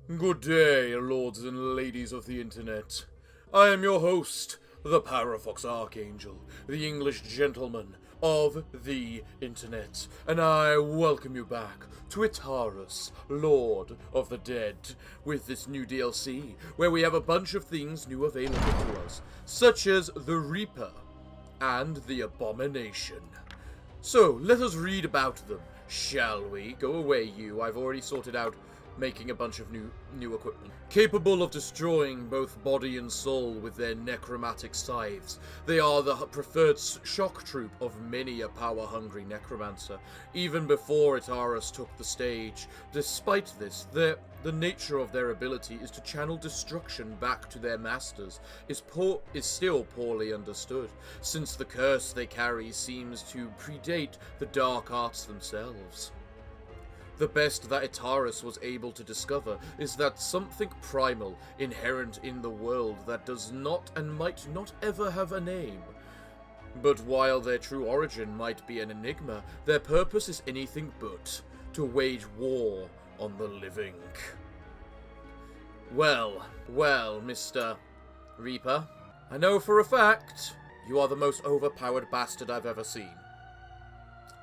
Good day, lords and ladies of the internet. I am your host, the Parafox Archangel, the English gentleman of the internet, and I welcome you back to Iratus, Lord of the Dead, with this new DLC, where we have a bunch of things new available to us, such as the Reaper and the Abomination. So, let us read about them, shall we? Go away, you. I've already sorted out making a bunch of new equipment. Capable of destroying both body and soul with their necromantic scythes, they are the preferred shock troop of many a power-hungry necromancer, even before Iratus took the stage. Despite this, the nature of their ability is to channel destruction back to their masters is still poorly understood, since the curse they carry seems to predate the dark arts themselves. The best that Iratus was able to discover is that something primal, inherent in the world that does not and might not ever have a name. But while their true origin might be an enigma, their purpose is anything but to wage war on the living. Well, Mr. Reaper, I know for a fact you are the most overpowered bastard I've ever seen.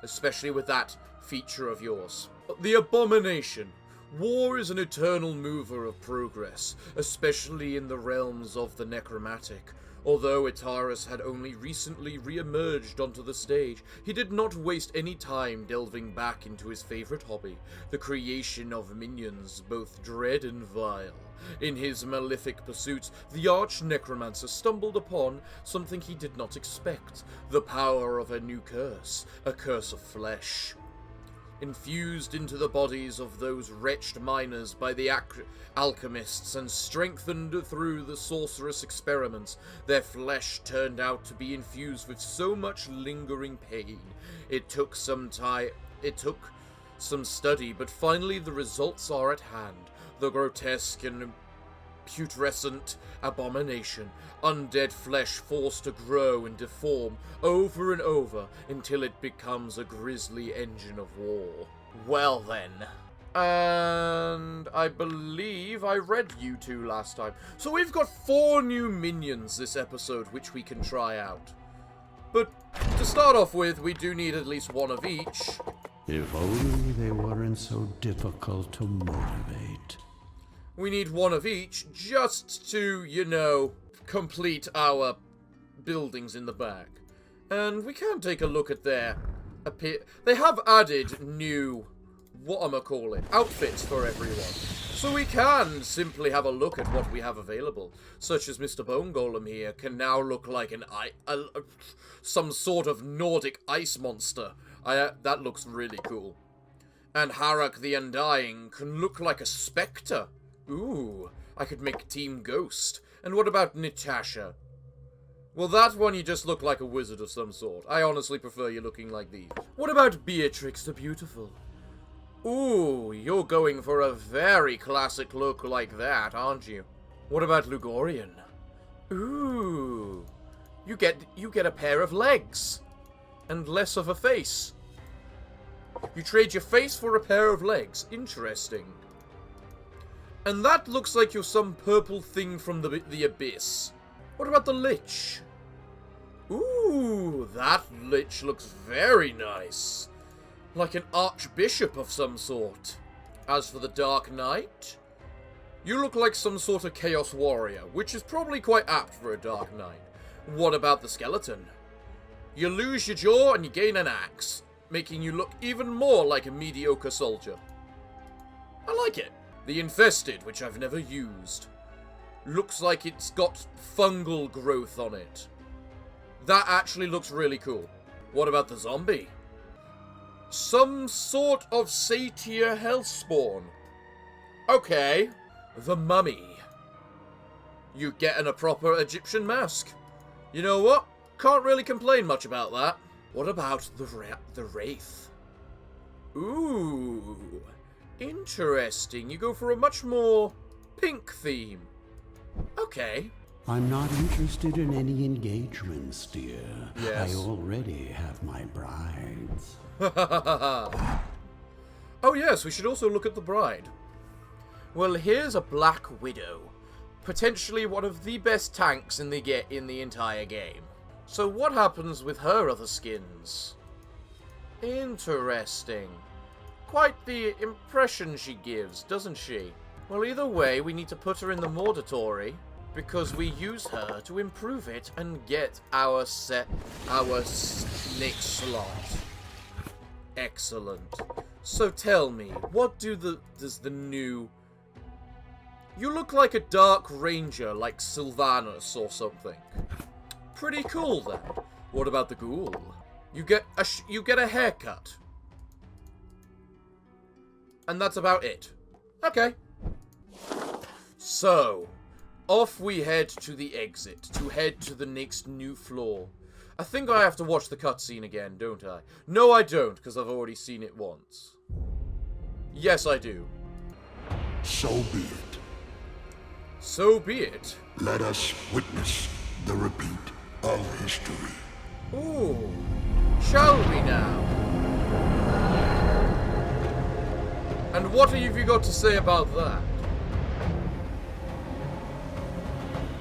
Especially with that feature of yours. The Abomination. War is an eternal mover of progress, especially in the realms of the necromantic. Although Iratus had only recently re-emerged onto the stage, he did not waste any time delving back into his favorite hobby, the creation of minions, both dread and vile. In his malefic pursuits, the arch-necromancer stumbled upon something he did not expect, the power of a new curse, a curse of flesh. Infused into the bodies of those wretched miners by the alchemists and strengthened through the sorcerous experiments, their flesh turned out to be infused with so much lingering pain. It took some study, but finally the results are at hand. The grotesque and putrescent abomination, undead flesh forced to grow and deform over and over until it becomes a grisly engine of war. Well then, and I believe I read you two last time. So we've got 4 new minions this episode which we can try out. But to start off with, we do need at least one of each. If only they weren't so difficult to motivate. We need one of each just to, complete our buildings in the back. And we can take a look at their they have added new, outfits for everyone. So we can simply have a look at what we have available, such as Mr. Bone Golem here can now look like some sort of Nordic ice monster. That looks really cool. And Harak the Undying can look like a spectre. Ooh, I could make Team Ghost. And what about Natasha? Well, that one you just look like a wizard of some sort. I honestly prefer you looking like these. What about Beatrix the Beautiful? Ooh, you're going for a very classic look like that, aren't you? What about Lugorian? Ooh, you get a pair of legs. And less of a face. You trade your face for a pair of legs. Interesting. And that looks like you're some purple thing from the abyss. What about the Lich? Ooh, that Lich looks very nice. Like an archbishop of some sort. As for the Dark Knight, you look like some sort of chaos warrior, which is probably quite apt for a Dark Knight. What about the skeleton? You lose your jaw and you gain an axe, making you look even more like a mediocre soldier. I like it. The Infested, which I've never used. Looks like it's got fungal growth on it. That actually looks really cool. What about the Zombie? Some sort of satyr hellspawn. Okay. The Mummy. You getting a proper Egyptian mask. You know what? Can't really complain much about that. What about the Wraith? Ooh. Interesting. You go for a much more pink theme. Okay. I'm not interested in any engagements, dear. Yes. I already have my brides. Oh yes, we should also look at the bride. Well, here's a Black Widow. Potentially one of the best tanks in the entire game. So what happens with her other skins? Interesting. Quite the impression she gives, doesn't she? Well, either way, we need to put her in the Mordatory, because we use her to improve it and get our next slot. Excellent. So tell me, what does the new... You look like a Dark Ranger, like Sylvanus or something. Pretty cool then. What about the ghoul? You get a haircut. And that's about it. Okay. So, off we head to the exit, to head to the next new floor. I think I have to watch the cutscene again, don't I? No, I don't, because I've already seen it once. Yes, I do. So be it. So be it. Let us witness the repeat of history. Ooh. Shall we now? And what have you got to say about that?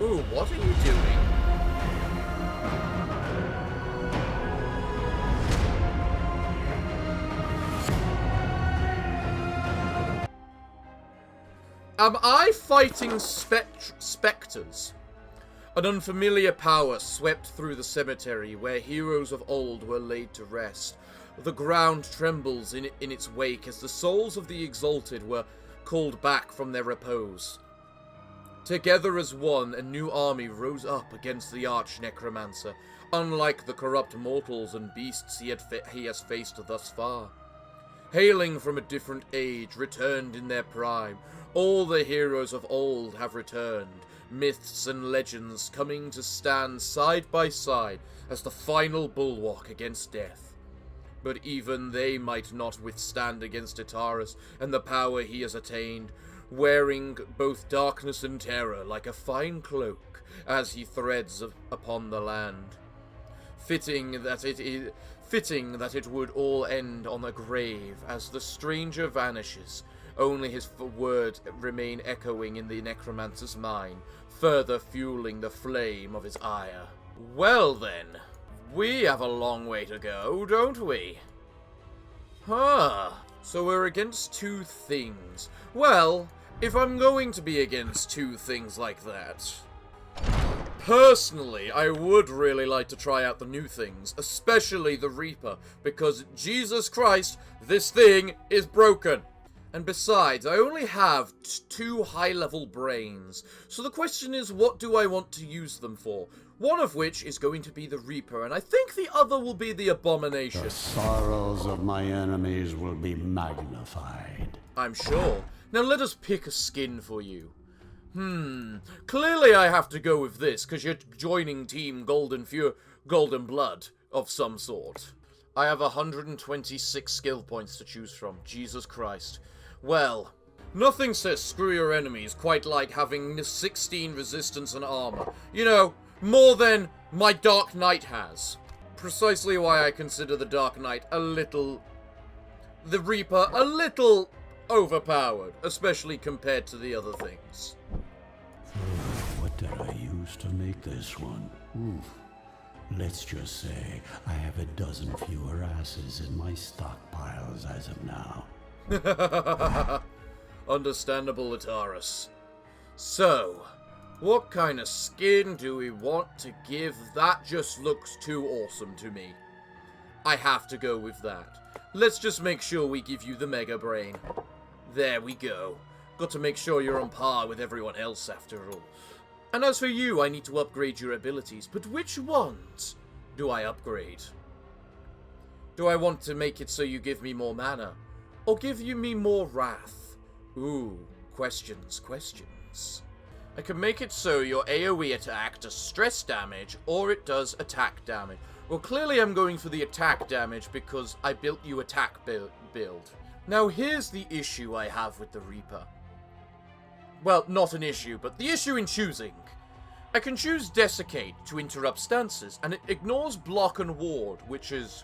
Ooh, what are you doing? Am I fighting specters? An unfamiliar power swept through the cemetery where heroes of old were laid to rest. The ground trembles in its wake as the souls of the exalted were called back from their repose. Together as one, a new army rose up against the arch-necromancer, unlike the corrupt mortals and beasts he has faced thus far. Hailing from a different age, returned in their prime, all the heroes of old have returned, myths and legends coming to stand side by side as the final bulwark against death. But even they might not withstand against Iratus and the power he has attained, wearing both darkness and terror like a fine cloak as he threads upon the land. Fitting that it would all end on a grave as the stranger vanishes, only his words remain echoing in the necromancer's mind, further fueling the flame of his ire. Well then, we have a long way to go, don't we? Huh, so we're against two things. Well, if I'm going to be against two things like that... Personally, I would really like to try out the new things, especially the Reaper, because Jesus Christ, this thing is broken. And besides, I only have two high-level brains, so the question is, what do I want to use them for? One of which is going to be the Reaper, and I think the other will be the Abomination. The sorrows of my enemies will be magnified. I'm sure. Now let us pick a skin for you. Clearly I have to go with this, because you're joining Team Golden Blood of some sort. I have 126 skill points to choose from. Jesus Christ. Well, nothing says screw your enemies quite like having 16 resistance and armor. You know, more than my Dark Knight has. Precisely why I consider the Dark Knight the Reaper a little overpowered, especially compared to the other things. What did I use to make this one? Let's just say I have a dozen fewer asses in my stockpiles as of now. Understandable, Iratus. So, what kind of skin do we want to give? That just looks too awesome to me. I have to go with that. Let's just make sure we give you the Mega Brain. There we go. Got to make sure you're on par with everyone else after all. And as for you, I need to upgrade your abilities, but which ones do I upgrade? Do I want to make it so you give me more mana? Or give me more wrath? Ooh, questions. I can make it so your AoE attack does stress damage, or it does attack damage. Well, clearly I'm going for the attack damage because I built you attack build. Now here's the issue I have with the Reaper. Well, not an issue, but the issue in choosing. I can choose Desiccate to interrupt stances, and it ignores block and ward, which is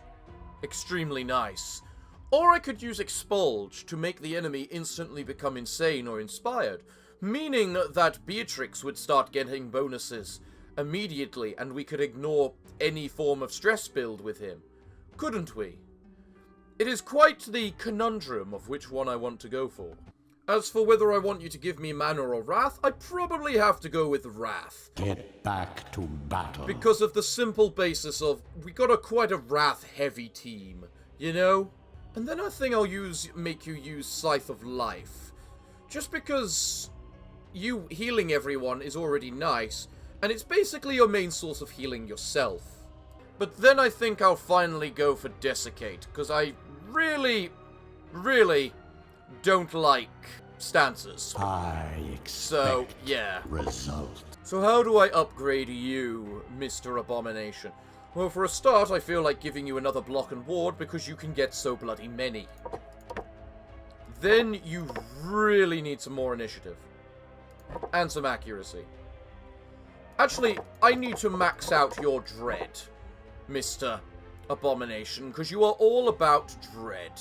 extremely nice. Or I could use Expulge to make the enemy instantly become insane or inspired, meaning that Beatrix would start getting bonuses immediately and we could ignore any form of stress build with him. Couldn't we? It is quite the conundrum of which one I want to go for. As for whether I want you to give me Manor or Wrath, I probably have to go with Wrath. Get back to battle. Because of the simple basis of, we got quite a Wrath-heavy team, you know? And then I think I'll make you use Scythe of Life. Just because you healing everyone is already nice, and it's basically your main source of healing yourself. But then I think I'll finally go for Desiccate, because I really, really don't like stances. I expect So, yeah. result. So how do I upgrade you, Mr. Abomination? Well, for a start, I feel like giving you another block and ward because you can get so bloody many. Then you really need some more initiative. And some accuracy. Actually, I need to max out your dread, Mr. Abomination, because you are all about dread.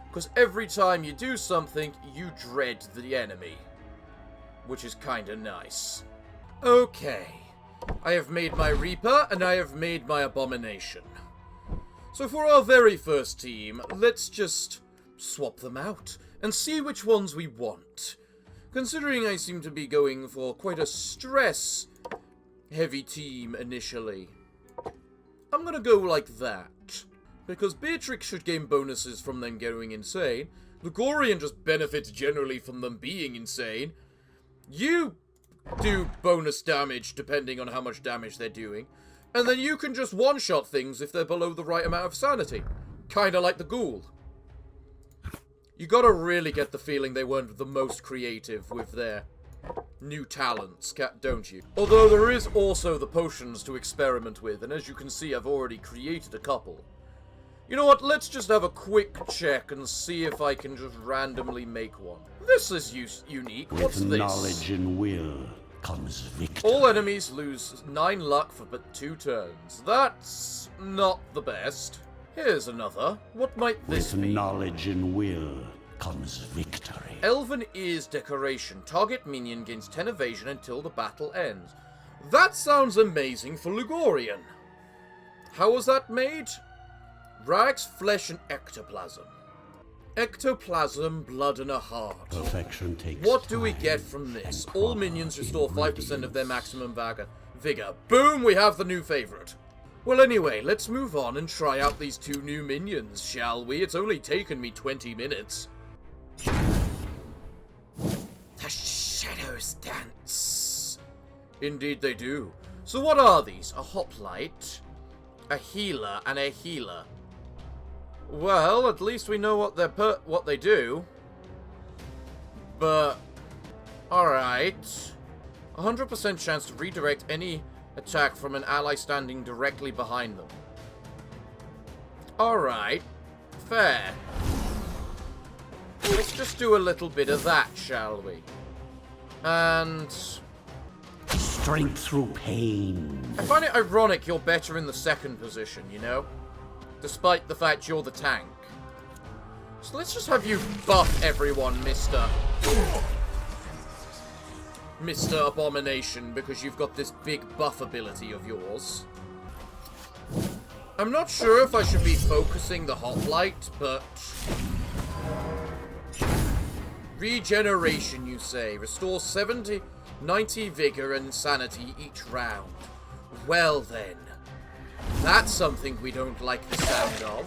Because every time you do something, you dread the enemy. Which is kinda nice. Okay. I have made my Reaper, and I have made my Abomination. So for our very first team, let's just swap them out, and see which ones we want. Considering I seem to be going for quite a stress-heavy team initially, I'm gonna go like that. Because Beatrix should gain bonuses from them going insane. Ligorian just benefits generally from them being insane. You do bonus damage depending on how much damage they're doing. And then you can just one-shot things if they're below the right amount of sanity. Kinda like the Ghoul. You gotta really get the feeling they weren't the most creative with their new talents, don't you? Although there is also the potions to experiment with, and as you can see I've already created a couple. You know what, let's just have a quick check and see if I can just randomly make one. This is unique. What's With this? knowledge and will comes victory. All enemies lose 9 luck for but 2 turns. That's not the best. Here's another. What might this With be? knowledge and will comes victory. Elven Ears Decoration. Target minion gains 10 evasion until the battle ends. That sounds amazing for Ligorian. How was that made? Rags, flesh, and ectoplasm. Ectoplasm, blood, and a heart. Perfection takes What do we time get from this? and All minions restore 5% of their ingredients. maximum vigor. Boom, we have the new favorite. Well, anyway, let's move on and try out these 2 new minions, shall we? It's only taken me 20 minutes. The shadows dance. Indeed they do. So what are these? A hoplite, a healer, and a healer. Well, at least we know what they do. But alright. 100% chance to redirect any attack from an ally standing directly behind them. Alright. Fair. Let's just do a little bit of that, shall we? And Strength through pain. I find it ironic you're better in the second position, you know? Despite the fact you're the tank. So let's just have you buff everyone, Mr. Abomination, because you've got this big buff ability of yours. I'm not sure if I should be focusing the hoplite, but regeneration, you say. Restore 90 vigor and sanity each round. Well then. That's something we don't like the sound of.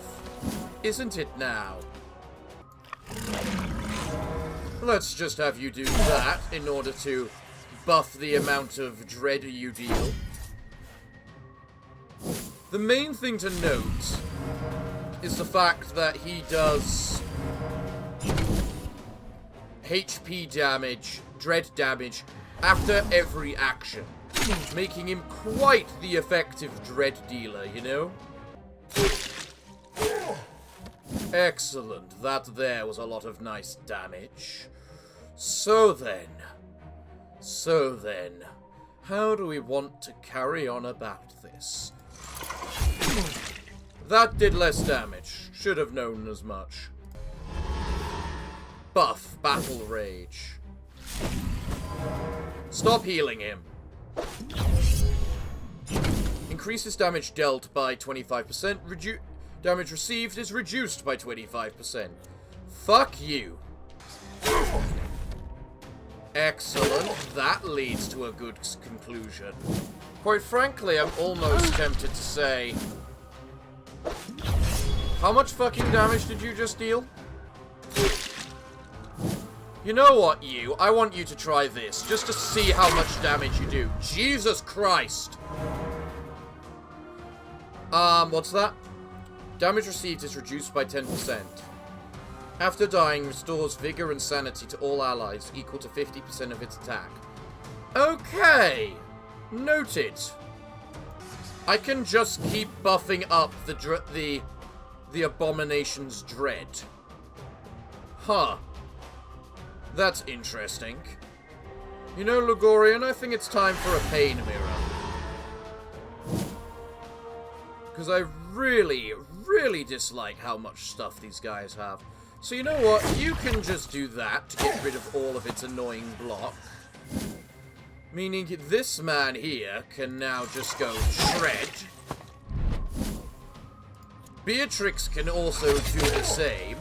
Isn't it now? Let's just have you do that in order to buff the amount of dread you deal. The main thing to note is the fact that he does HP damage, dread damage, after every action, making him quite the effective dread dealer, you know? Excellent. That there was a lot of nice damage. So then, how do we want to carry on about this? That did less damage. Should have known as much. buff Battle Rage. Stop healing him. Increases damage dealt by 25%. Damage received is reduced by 25%. Fuck you. Excellent. That leads to a good conclusion. Quite frankly, I'm almost tempted to say... How much fucking damage did you just deal? You know what, you? I want you to try this, just to see how much damage you do. Jesus Christ! What's that? Damage received is reduced by 10%. After dying, restores vigor and sanity to all allies, equal to 50% of its attack. Okay! Noted. I can just keep buffing up the Abomination's dread. Huh. That's interesting. You know, Lugorian, I think it's time for a pain mirror. Because I really, really dislike how much stuff these guys have. So you know what? You can just do that to get rid of all of its annoying block. Meaning this man here can now just go shred. Beatrix can also do the same.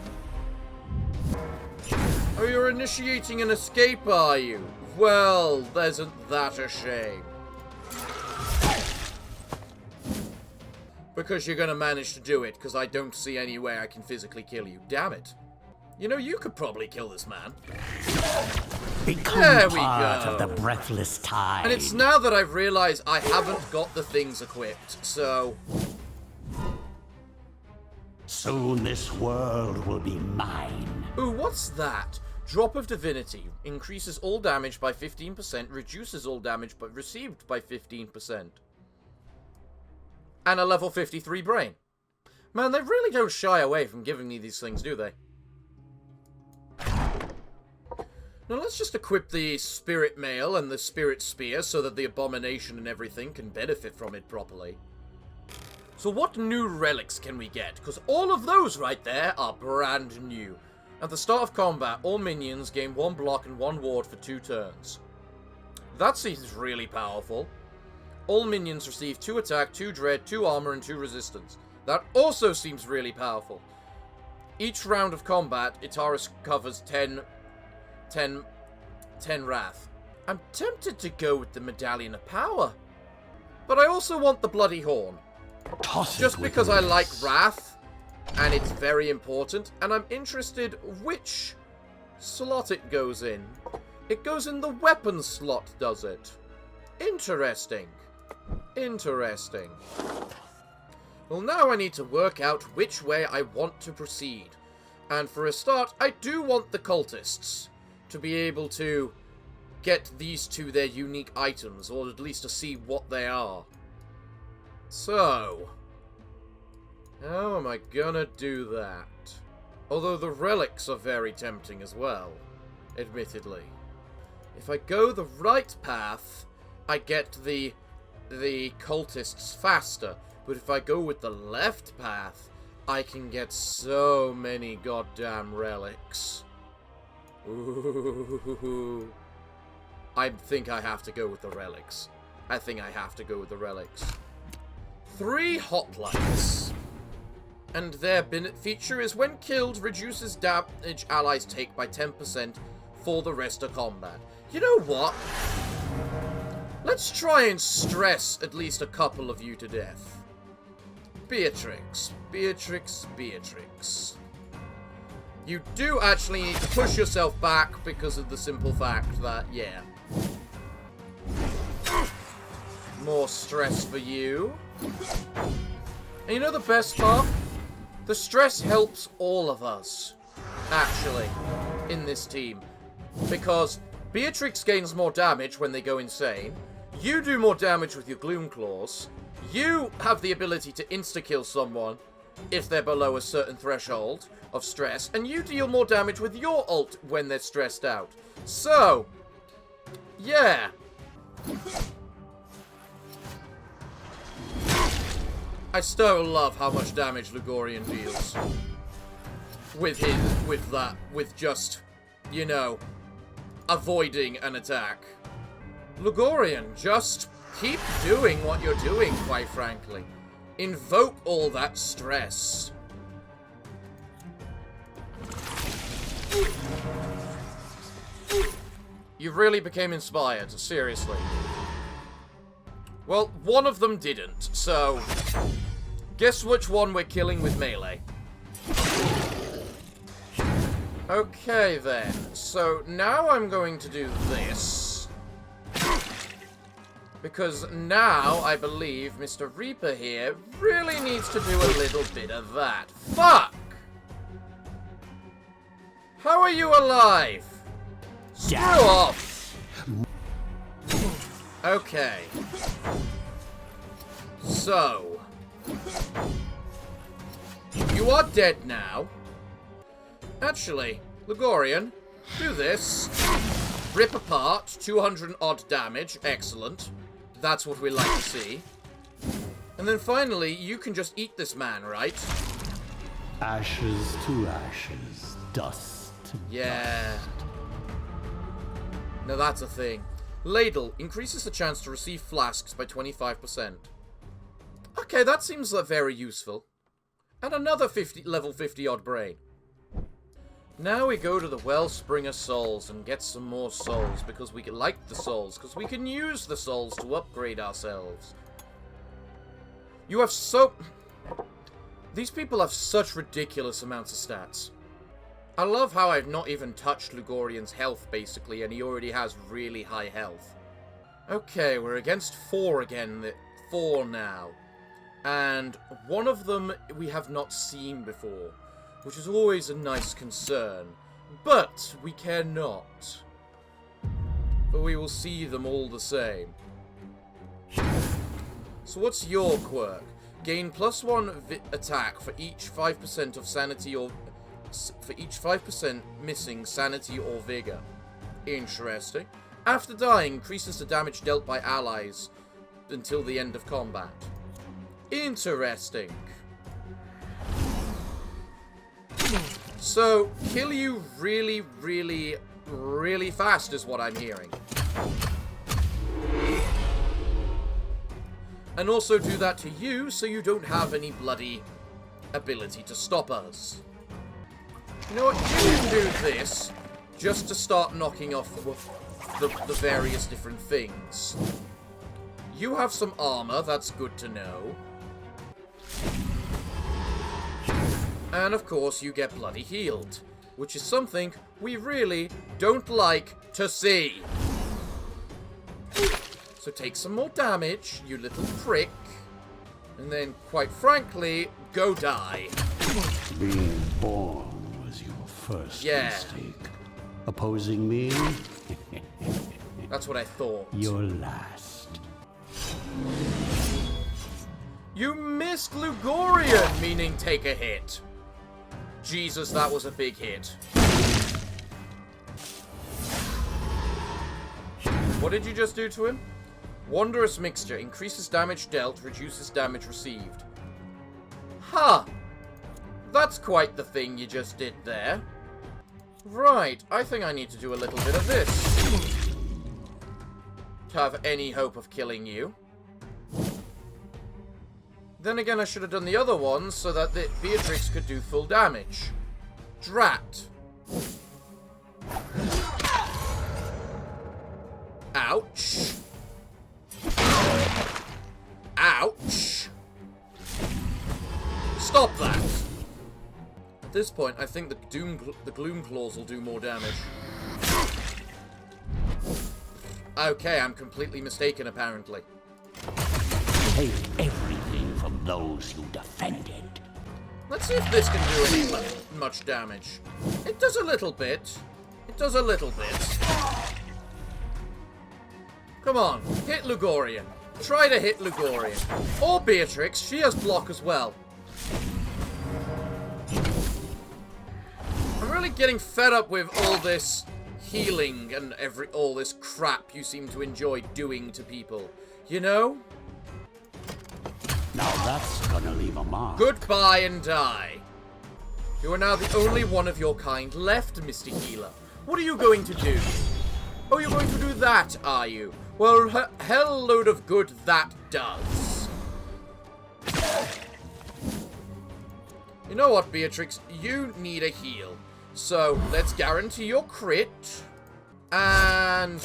Oh, you're initiating an escape, are you? Well, isn't that a shame? Because you're gonna manage to do it, because I don't see any way I can physically kill you. Damn it. You know, you could probably kill this man. Become There we part go. of the breathless tide. And it's now that I've realized I haven't got the things equipped, so... Soon this world will be mine. Ooh, what's that? Drop of Divinity. Increases all damage by 15%, reduces all damage but received by 15%. And a level 53 brain. Man, they really don't shy away from giving me these things, do they? Now let's just equip the Spirit Mail and the Spirit Spear so that the Abomination and everything can benefit from it properly. So what new relics can we get? Because all of those right there are brand new. At the start of combat, all minions gain 1 block and 1 ward for 2 turns. That seems really powerful. All minions receive 2 attack, 2 dread, 2 armor, and 2 resistance. That also seems really powerful. Each round of combat, Iratus covers 10 wrath. I'm tempted to go with the Medallion of Power. But I also want the Bloody Horn. Just because I like wrath, and it's very important, and I'm interested which slot it goes in. It goes in the weapon slot, does it? Interesting. Interesting. Well, now I need to work out which way I want to proceed. And for a start, I do want the cultists to be able to get these two their unique items, or at least to see what they are. So, how am I gonna do that? Although the relics are very tempting as well, admittedly. If I go the right path, I get the cultists faster. But if I go with the left path, I can get so many goddamn relics. Ooh. I think I have to go with the relics. I think I have to go with the relics. 3 hoplites. And their benefit feature is when killed, reduces damage allies take by 10% for the rest of combat. You know what? Let's try and stress at least a couple of you to death. Beatrix. Beatrix. Beatrix. You do actually need to push yourself back because of the simple fact that, yeah. More stress for you. And you know the best part? The stress helps all of us, actually, in this team. Because Beatrix gains more damage when they go insane. You do more damage with your Gloom Claws. You have the ability to insta-kill someone if they're below a certain threshold of stress. And you deal more damage with your ult when they're stressed out. So, yeah. I still love how much damage Lugorian deals. With just you know, avoiding an attack. Lugorian, just keep doing what you're doing, quite frankly. Invoke all that stress. You really became inspired, seriously. Well, one of them didn't, so... guess which one we're killing with melee. Okay, then. So, now I'm going to do this. Because now, I believe, Mr. Reaper here really needs to do a little bit of that. Fuck! How are you alive? Screw off! Okay. So... you are dead now. Actually, Lugorian, do this. Rip apart, 200 odd damage. Excellent. That's what we like to see. And then finally, you can just eat this man, right? Ashes to ashes, dust to dust. Now that's a thing. Ladle increases the chance to receive flasks by 25%. Okay, that seems very useful. And another level 50 odd brain. Now we go to the Wellspring of Souls and get some more souls, because we like the souls, because we can use the souls to upgrade ourselves. You have these people have such ridiculous amounts of stats. I love how I've not even touched Lugorian's health, basically, and he already has really high health. Okay, we're against 4 again. 4 now. And one of them we have not seen before, which is always a nice concern. But we care not. But we will see them all the same. So what's your quirk? Gain +1 attack for each 5% of sanity or... for each 5% missing sanity or vigor. Interesting. After dying, increases the damage dealt by allies until the end of combat. Interesting. So, kill you really, really, really fast is what I'm hearing. And also do that to you so you don't have any bloody ability to stop us. You know what? You can do this just to start knocking off the various different things. You have some armor, that's good to know. And of course you get bloody healed, which is something we really don't like to see. So take some more damage, you little prick. And then, quite frankly, go die. Being born was your first mistake. Opposing me? That's what I thought. Your last. You missed Lugorian, meaning take a hit. Jesus, that was a big hit. What did you just do to him? Wondrous Mixture. Increases damage dealt, reduces damage received. Huh. That's quite the thing you just did there. Right, I think I need to do a little bit of this. To have any hope of killing you. Then again, I should have done the other ones so that the Beatrix could do full damage. Drat. Ouch. Ouch. Stop that. At this point, I think the Gloom Claws will do more damage. Okay, I'm completely mistaken, apparently. Take everything from those you defended. Let's see if this can do any much damage. It does a little bit. It does a little bit. Come on, hit Lugorian. Try to hit Lugorian. Or Beatrix, she has block as well. I'm really getting fed up with all this healing and all this crap you seem to enjoy doing to people. You know? Now that's gonna leave a mark. Goodbye and die. You are now the only one of your kind left, Mr. Healer. What are you going to do? Oh, you're going to do that, are you? Well, hell load of good that does. You know what, Beatrix? You need a heal. So, let's guarantee your crit. And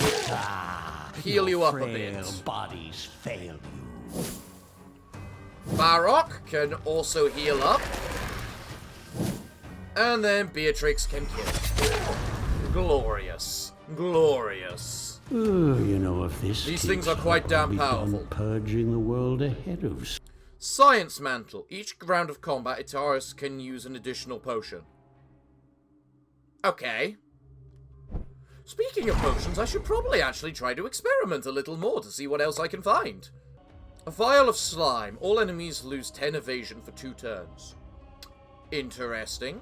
heal you up a bit. Bodies fail you. Varrock can also heal up. And then Beatrix can kill. Glorious. Glorious. You know, if These things are quite damn powerful. Purging the world ahead of. Science Mantle. Each round of combat, Iratus can use an additional potion. Okay. Speaking of potions, I should probably actually try to experiment a little more to see what else I can find. A vial of slime. All enemies lose 10 evasion for 2 turns. Interesting.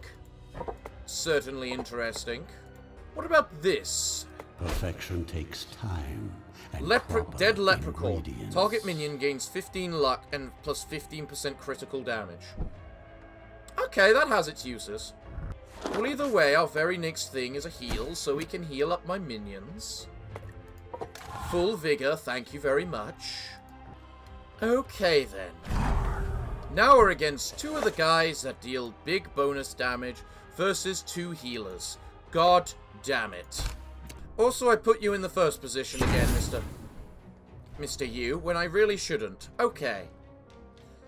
Certainly interesting. What about this? Perfection takes time. And Dead Leprechaun. ingredients. Target minion gains 15 luck and plus 15% critical damage. Okay, that has its uses. Well, either way, our very next thing is a heal, so we can heal up my minions. Full vigor, thank you very much. Okay, then. Now we're against 2 of the guys that deal big bonus damage versus 2 healers. God damn it. Also, I put you in the first position again, Mr. You, when I really shouldn't. Okay.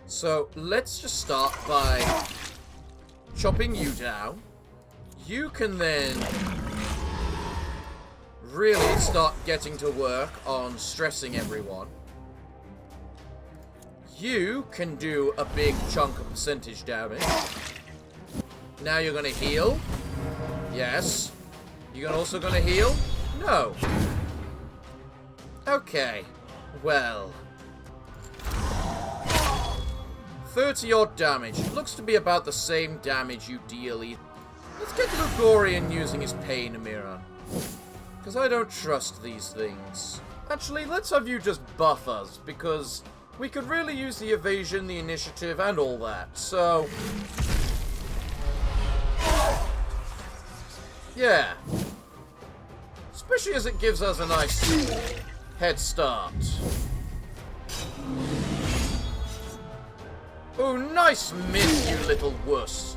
So, let's just start by chopping you down. You can then really start getting to work on stressing everyone. You can do a big chunk of percentage damage. Now you're going to heal. Yes. You're also going to heal? No. Okay. Well. 30 odd damage. Looks to be about the same damage you deal. Let's get Lugorian using his pain, Amiron. Because I don't trust these things. Actually, let's have you just buff us, because we could really use the evasion, the initiative, and all that. So, yeah. Especially as it gives us a nice head start. Oh, nice miss, you little wuss.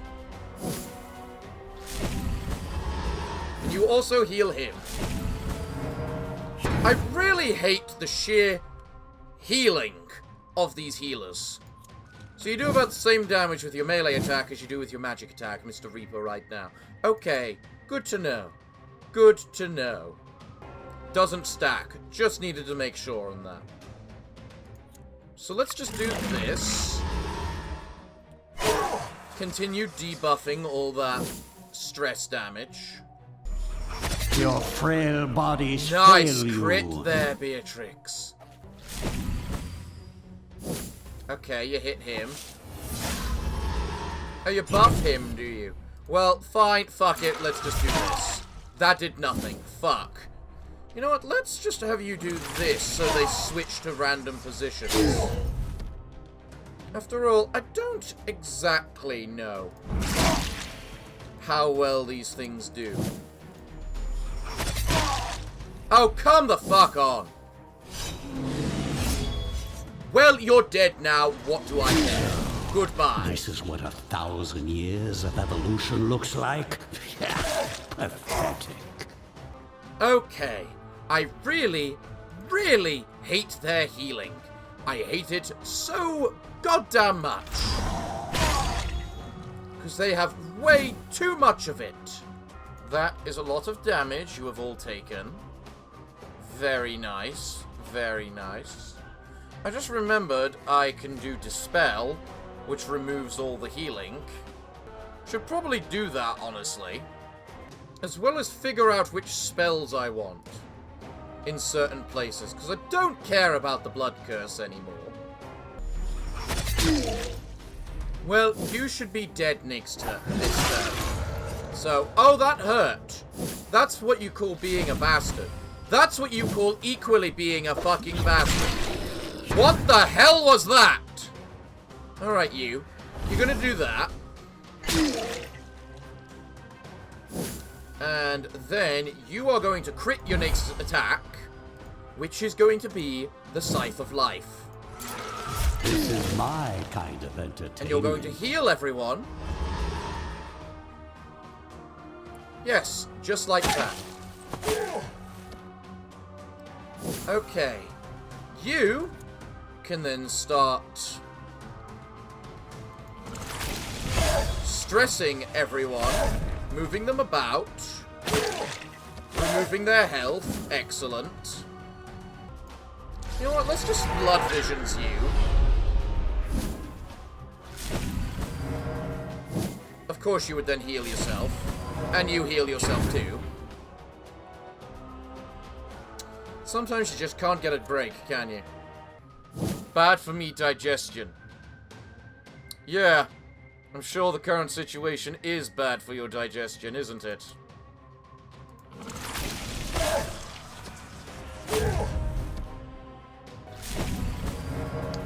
And you also heal him. I really hate the sheer healing of these healers. So you do about the same damage with your melee attack as you do with your magic attack, Mr. Reaper, right now. Okay, good to know. Good to know. Doesn't stack. Just needed to make sure on that. So let's just do this. Continue debuffing all that stress damage. Your frail bodies Nice fail you. crit there, Beatrix. Okay, you hit him. Oh, you buff him, do you? Well, fine, fuck it, let's just do this. That did nothing. Fuck. You know what, let's just have you do this so they switch to random positions. After all, I don't exactly know how well these things do. Oh, come the fuck on! Well, you're dead now, what do I care? Goodbye. This is what 1,000 years of evolution looks like? Pathetic. Okay, I really, really hate their healing. I hate it so goddamn much. Because they have way too much of it. That is a lot of damage you have all taken. Very nice. Very nice. I just remembered I can do Dispel, which removes all the healing. Should probably do that, honestly. As well as figure out which spells I want in certain places, because I don't care about the Blood Curse anymore. Well, you should be dead next turn. So, oh, that hurt. That's what you call being a bastard. That's what you call equally being a fucking bastard. What the hell was that? Alright, you. You're gonna do that. And then you are going to crit your next attack, which is going to be the Scythe of Life. This is my kind of entertainment. And you're going to heal everyone. Yes, just like that. Okay. You can then start stressing everyone, moving them about, removing their health. Excellent. You know what, let's just blood visions you. Of course you would then heal yourself. And you heal yourself too. Sometimes you just can't get a break, can you? Bad for me digestion. Yeah, I'm sure the current situation is bad for your digestion, isn't it?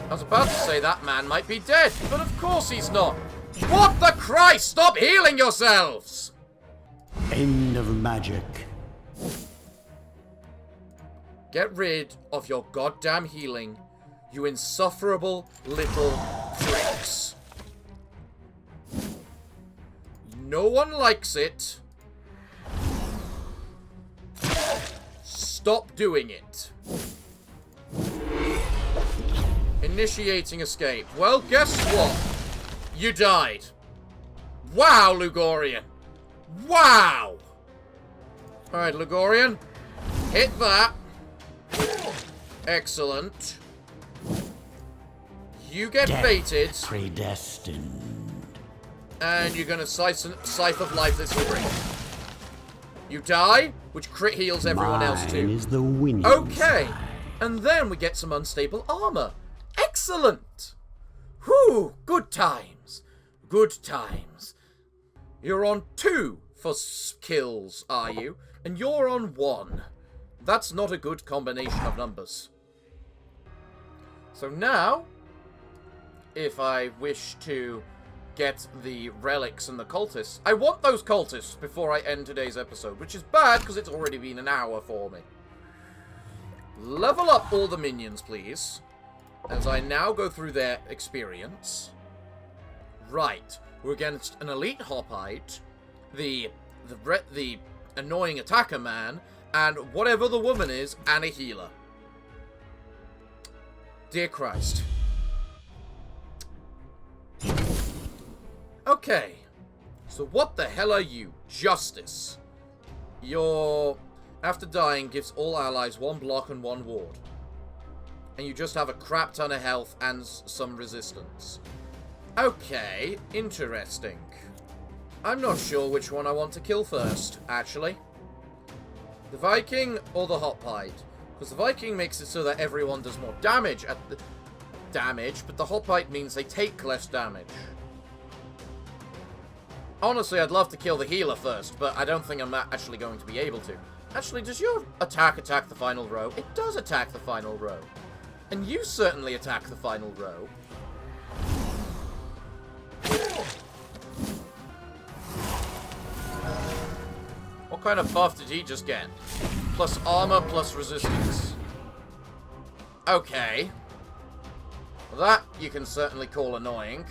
I was about to say that man might be dead, but of course he's not. What the Christ? Stop healing yourselves! End of magic. Get rid of your goddamn healing, you insufferable little freaks. No one likes it. Stop doing it. Initiating escape. Well, guess what? You died. Wow, Lugorian. Wow! Alright, Lugorian. Hit that. Excellent. You get baited. Predestined. And you're going to Scythe of Life this free. You die, which crit heals everyone else too. Mine is the winning Okay. side. And then we get some unstable armor. Excellent! Whew, good times. Good times. You're on 2 for kills, are you? And you're on 1. That's not a good combination of numbers. So now, if I wish to get the relics and the cultists, I want those cultists before I end today's episode, which is bad because it's already been an hour for me. Level up all the minions, please, as I now go through their experience. Right, we're against an elite hoplite, the annoying attacker man, and whatever the woman is, and a healer. Dear Christ. Okay, so what the hell are you? Justice. Your after dying gives all allies 1 block and 1 ward. And you just have a crap ton of health and some resistance. Okay, interesting. I'm not sure which one I want to kill first, actually. The Viking or the hoplite? Because the Viking makes it so that everyone does more damage at the but the hoplite means they take less damage. Honestly, I'd love to kill the healer first, but I don't think I'm actually going to be able to. Actually, does your attack the final row? It does attack the final row. And you certainly attack the final row. What kind of buff did he just get? Plus armor, plus resistance. Okay. Well, that you can certainly call annoying.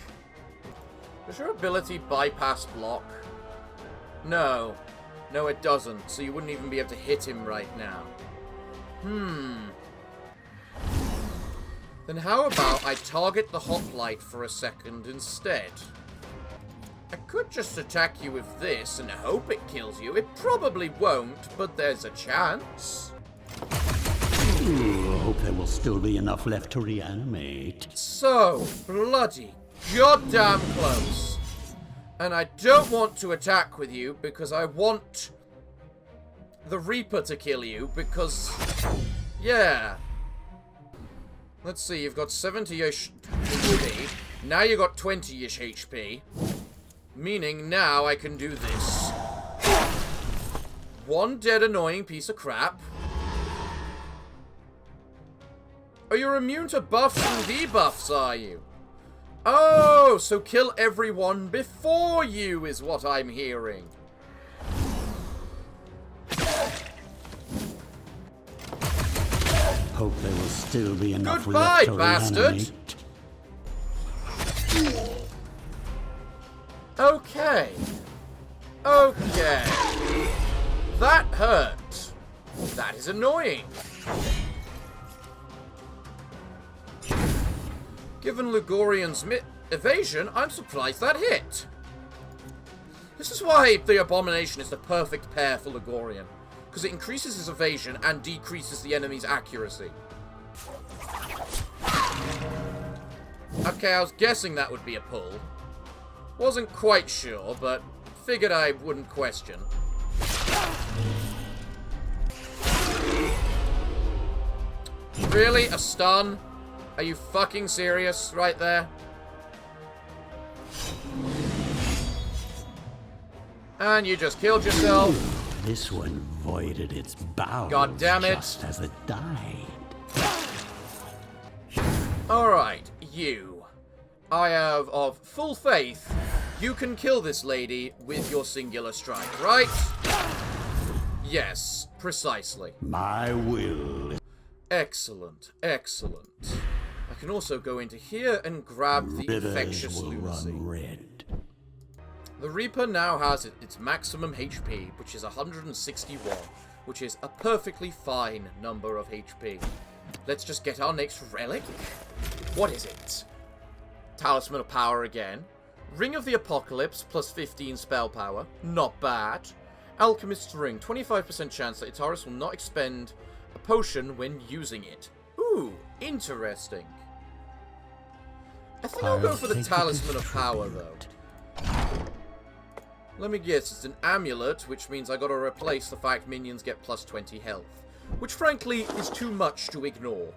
Does your ability bypass block? No. No, it doesn't. So you wouldn't even be able to hit him right now. Then how about I target the hoplite for a second instead? I could just attack you with this and hope it kills you. It probably won't, but there's a chance. I hope there will still be enough left to reanimate. So bloody goddamn close. And I don't want to attack with you because I want the Reaper to kill you because, yeah. Let's see, you've got 70-ish HP. Now you've got 20-ish HP. Meaning now I can do this. 1 dead annoying piece of crap. Oh, you're immune to buffs and debuffs, are you? Oh, so kill everyone before you is what I'm hearing. Hope there will still be enough Goodbye, left to bastard! reanimate. Okay. Okay. That hurt. That is annoying. Given Lugorian's evasion, I'm surprised that hit. This is why the Abomination is the perfect pair for Lugorian, because it increases his evasion and decreases the enemy's accuracy. Okay, I was guessing that would be a pull. Wasn't quite sure, but figured I wouldn't question. Really? A stun? Are you fucking serious right there? And you just killed yourself. This one voided its bowels. God damn it. Just as it died. Alright, you. I have of full faith you can kill this lady with your singular strike, right? Yes, precisely. My will. Excellent, excellent. I can also go into here and grab the infectious will lunacy. run red. The Reaper now has its maximum HP, which is 161, which is a perfectly fine number of HP. Let's just get our next relic. What is it? Talisman of Power again. Ring of the Apocalypse, plus 15 spell power. Not bad. Alchemist's Ring, 25% chance that Iratus will not expend a potion when using it. Ooh, interesting. I think I'll go for the Talisman of Power, though. Let me guess, it's an amulet, which means I gotta replace the fact minions get plus 20 health. Which, frankly, is too much to ignore.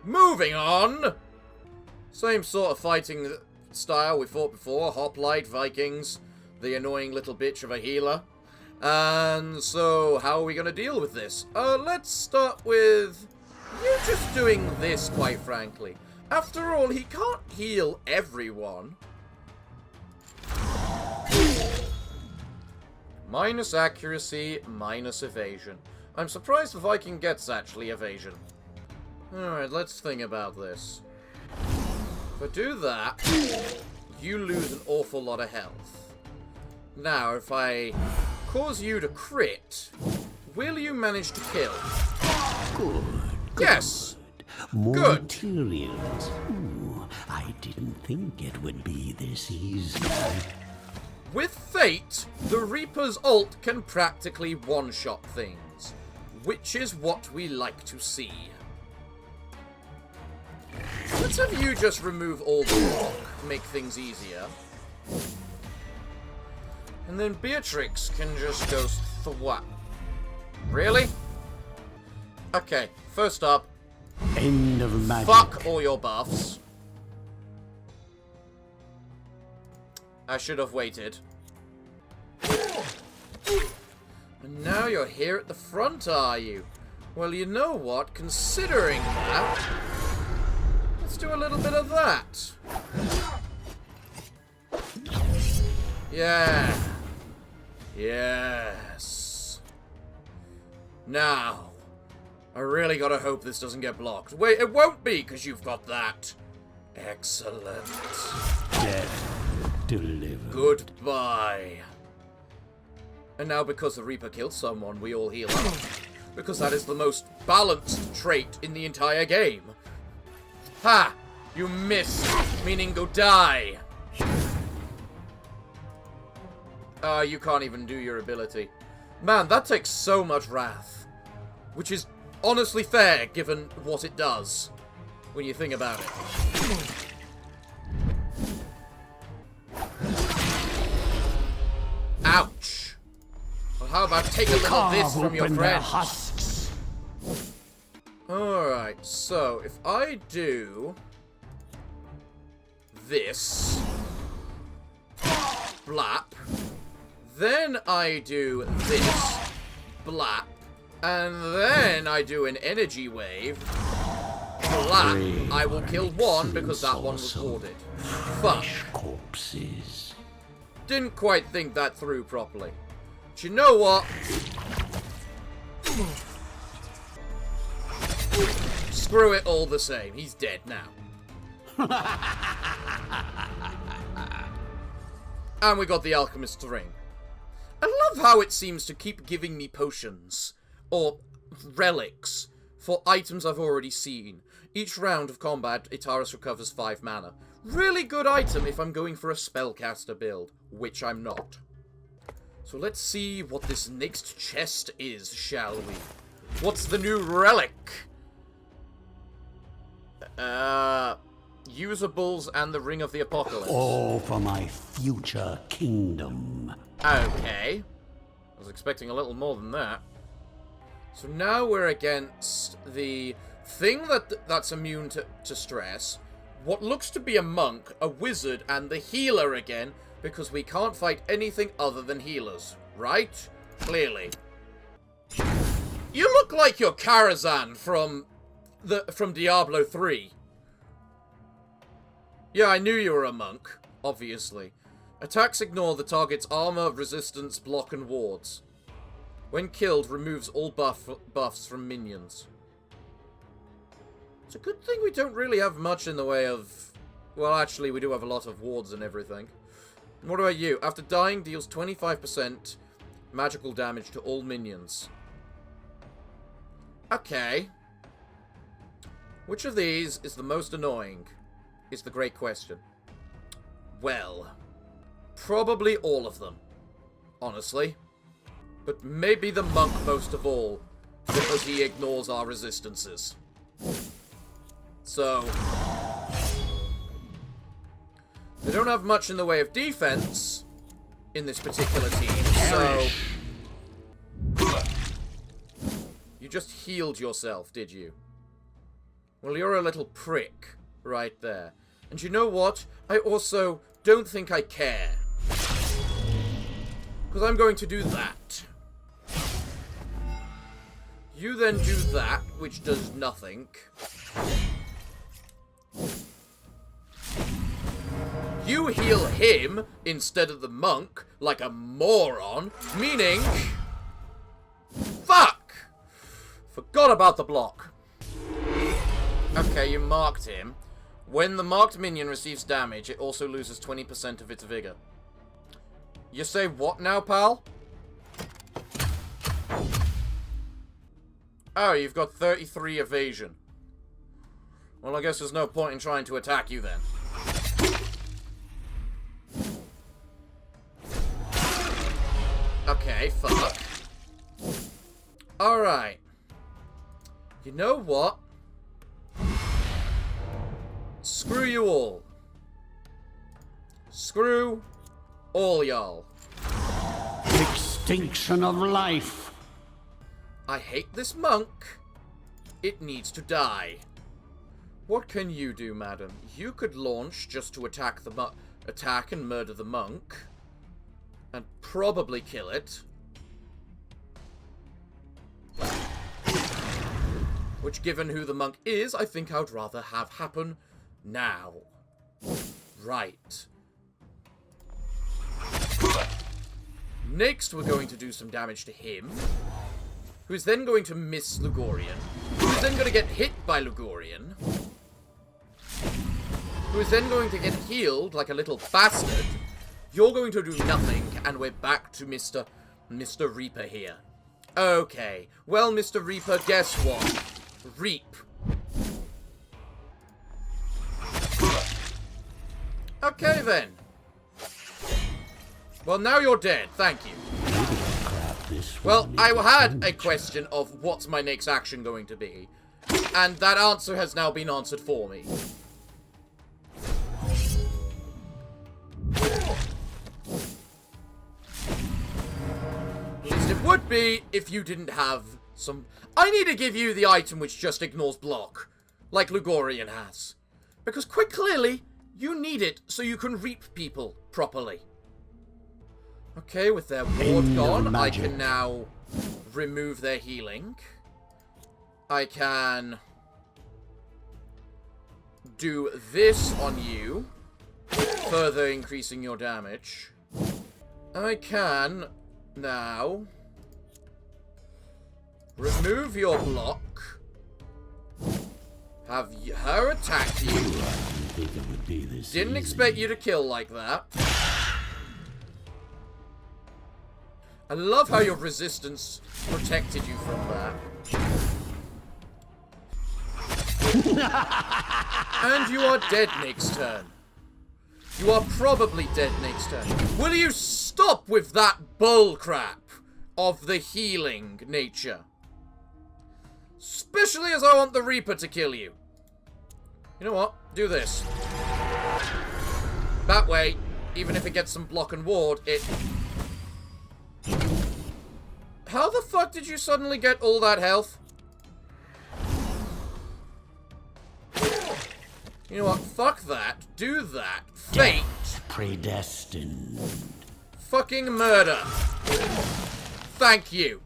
Moving on! Same sort of fighting style we fought before. Hoplite, Vikings, the annoying little bitch of a healer. And so, how are we gonna deal with this? Let's start with you just doing this, quite frankly. After all, he can't heal everyone. Minus accuracy, minus evasion. I'm surprised the Viking gets actually evasion. Alright, let's think about this. If I do that, you lose an awful lot of health. Now, if I cause you to crit, will you manage to kill? Good. Yes! More Good. materials. Ooh, I didn't think it would be this easy. With Fate, the Reaper's ult can practically one-shot things, which is what we like to see. Let's have you just remove all the rock, make things easier. And then Beatrix can just go thwap. Really? Okay, first up, End of magic. fuck all your buffs. I should have waited. And now you're here at the front, are you? Well, you know what? Considering that, let's do a little bit of that. Yeah. Yes. Now, I really gotta hope this doesn't get blocked. Wait, it won't be, because you've got that. Excellent. Death delivered. Goodbye. And now, because the Reaper killed someone, we all heal up. Because that is the most balanced trait in the entire game. Ha! You missed, meaning go die. You can't even do your ability. Man, that takes so much wrath. Which is honestly fair, given what it does. When you think about it. Ouch. Well, how about take a little of this from your friend? Alright, so if I do this, blap, then I do this, blap, and then I do an energy wave, blap, I will kill one because that one was warded. Fuck. Corpses. Didn't quite think that through properly. But you know what? screw it all the same. He's dead now. And we got the Alchemist's Ring. I love how it seems to keep giving me potions, or relics, for items I've already seen. Each round of combat, Iratus recovers 5 mana. Really good item if I'm going for a spellcaster build, which I'm not. So let's see what this next chest is, shall we? What's the new relic? Usables and the Ring of the Apocalypse. All for my future kingdom. Okay. I was expecting a little more than that. So now we're against the thing that's immune to stress, what looks to be a monk, a wizard, and the healer again, because we can't fight anything other than healers, right? Clearly. You look like you're Karazhan from Diablo 3. Yeah, I knew you were a monk, obviously. Attacks ignore the target's armor, resistance, block, and wards. When killed, removes all buffs from minions. It's a good thing we don't really have much in the way of... Well, actually, we do have a lot of wards and everything. What about you? After dying, deals 25% magical damage to all minions. Okay. Which of these is the most annoying? Is the great question. Well, probably all of them, honestly. But maybe the monk most of all, because he ignores our resistances. So, they don't have much in the way of defense in this particular team, so... You just healed yourself, did you? Well, you're a little prick right there. And you know what? I also don't think I care. Because I'm going to do that. You then do that, which does nothing. You heal him instead of the monk, like a moron, meaning... Fuck! Forgot about the block. Okay, you marked him. When the marked minion receives damage, it also loses 20% of its vigor. You say what now, pal? Oh, you've got 33 evasion. Well, I guess there's no point in trying to attack you then. Okay, fuck. Alright. You know what? Screw you all. Screw all y'all. Extinction of life. I hate this monk. It needs to die. What can you do, madam? You could launch just to attack the attack and murder the monk. And probably kill it. Which, given who the monk is, I think I'd rather have happen now. Right. Next, we're going to do some damage to him. Who is then going to miss Lugorian. Who is then going to get hit by Lugorian. Who is then going to get healed like a little bastard. You're going to do nothing, and we're back to Mr. Reaper here. Okay. Well, Mr. Reaper, guess what? Reap. Okay, then. Well, now you're dead. Thank you. Well, I had a question of what's my next action going to be. And that answer has now been answered for me. At least it would be if you didn't have some... I need to give you the item which just ignores block. Like Lugorian has. Because quite clearly, you need it so you can reap people properly. Okay, with their ward gone, I can now remove their healing. I can do this on you, further increasing your damage. I can now remove your block have her attack you. I didn't think it would be this Didn't easy. expect you to kill like that. I love how your resistance protected you from that. And you are dead next turn. You are probably dead next turn. Will you stop with that bullcrap of the healing nature? Especially as I want the Reaper to kill you. You know what? Do this. That way, even if it gets some block and ward, it... How the fuck did you suddenly get all that health? You know what? Fuck that. Do that. Fate. Predestined. Fucking murder. Thank you.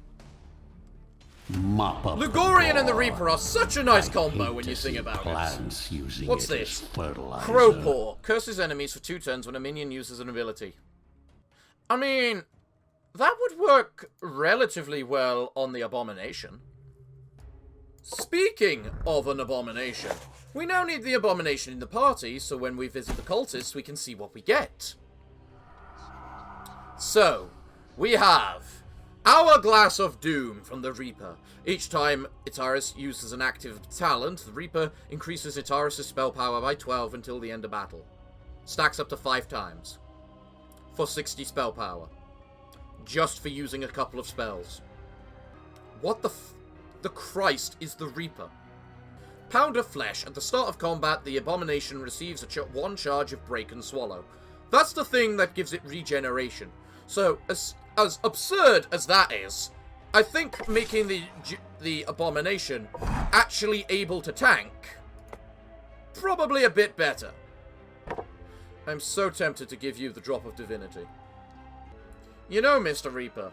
Mop up Lugorian and the floor. Reaper are such a nice combo Hate when to you think see about it. plants using What's it this? as fertilizer. Crowpaw. Curses enemies for 2 turns when a minion uses an ability. I mean, that would work relatively well on the Abomination. Speaking of an Abomination, we now need the Abomination in the party, so when we visit the cultists, we can see what we get. So, we have Hourglass of Doom from the Reaper. Each time Iratus uses an active talent, the Reaper increases Iratus' spell power by 12 until the end of battle. Stacks up to 5 times. For 60 spell power. Just for using a couple of spells. What the Christ is the Reaper? Pound of Flesh. At the start of combat, the Abomination receives one charge of Break and Swallow. That's the thing that gives it regeneration. So, as absurd as that is, I think making the Abomination actually able to tank, probably a bit better. I'm so tempted to give you the Drop of Divinity. You know, Mr. Reaper,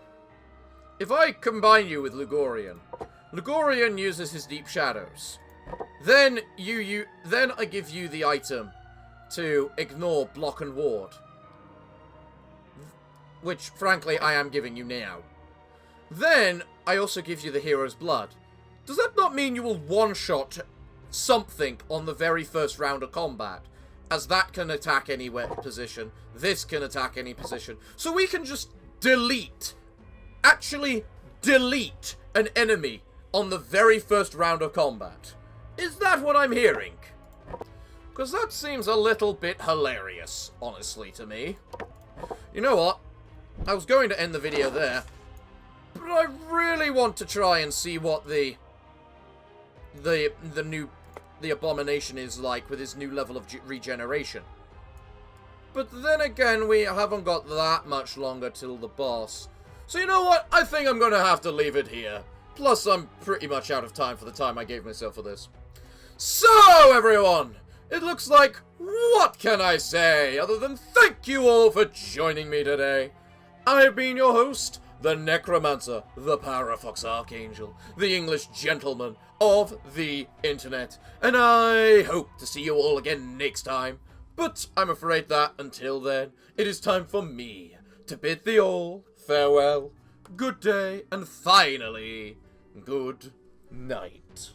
if I combine you with Lugorian uses his Deep Shadows. Then then I give you the item to ignore block and ward. Which, frankly, I am giving you now. Then, I also give you the Hero's Blood. Does that not mean you will one-shot something on the very first round of combat? As that can attack any position, this can attack any position. So we can just actually delete an enemy on the very first round of combat. Is that what I'm hearing? Because that seems a little bit hilarious, honestly, to me. You know what? I was going to end the video there, but I really want to try and see what the Abomination is like with his new level of regeneration. But then again, we haven't got that much longer till the boss. So you know what? I think I'm going to have to leave it here. Plus, I'm pretty much out of time for the time I gave myself for this. So, everyone, it looks like, what can I say other than thank you all for joining me today. I have been your host, the Necromancer, the Parafox Archangel, the English gentleman of the internet, and I hope to see you all again next time. But I'm afraid that, until then, it is time for me to bid thee all farewell, good day, and finally, good night.